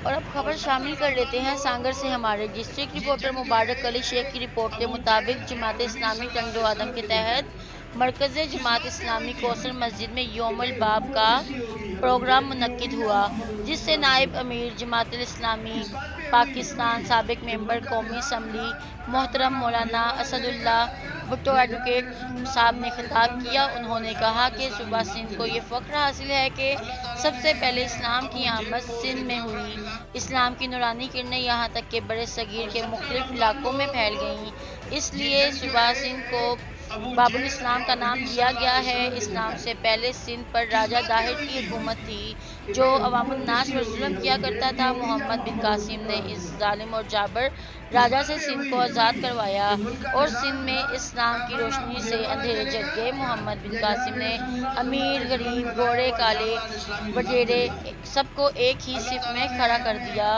اور اب خبر شامل کر لیتے ہیں سانگر سے ہمارے ڈسٹرکٹ رپورٹر مبارک علی شیخ کی رپورٹ کے مطابق جماعت اسلامی ٹنگڈو آدم کے تحت مرکز جماعت اسلامی کوثر مسجد میں یوم الباب کا پروگرام منعقد ہوا، جس سے نائب امیر جماعت اسلامی پاکستان سابق ممبر قومی اسمبلی محترم مولانا اسد اللہ بھٹو ایڈوکیٹ صاحب نے خطاب کیا۔ انہوں نے کہا کہ صوبہ سندھ کو یہ فخر حاصل ہے کہ سب سے پہلے اسلام کی آمد سندھ میں ہوئی۔ اسلام کی نورانی کرنیں یہاں تک کہ برِ صغیر کے مختلف علاقوں میں پھیل گئیں، اس لیے صوبہ سندھ کو باب الاسلام کا نام دیا گیا ہے۔ اسلام سے پہلے سندھ پر راجہ داہر کی حکومت تھی جو عوام الناس پر ظلم کیا کرتا تھا۔ محمد بن قاسم نے اس ظالم اور جابر راجہ سے سندھ کو آزاد کروایا اور سندھ میں اسلام کی روشنی سے اندھیرے جھٹ گئے۔ محمد بن قاسم نے امیر غریب گورے کالے وڈیرے سب کو ایک ہی صف میں کھڑا کر دیا،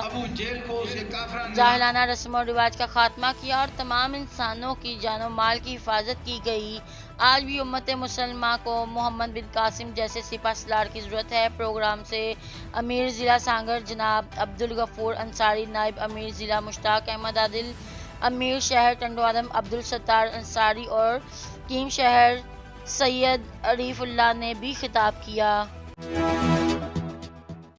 جاہلانہ رسم و رواج کا خاتمہ کیا اور تمام انسانوں کی جان و مال کی حفاظت کی گئی۔ آج بھی امت مسلمہ کو محمد بن قاسم جیسے سپہ سالار کی ضرورت ہے۔ پروگرام سے امیر ضلع سانگر جناب عبدالغفور انصاری، نائب امیر ضلع مشتاق احمد عادل، امیر شہر ٹنگڈو آدم عبدالستار انصاری اور ٹیم شہر سید عریف اللہ نے بھی خطاب کیا۔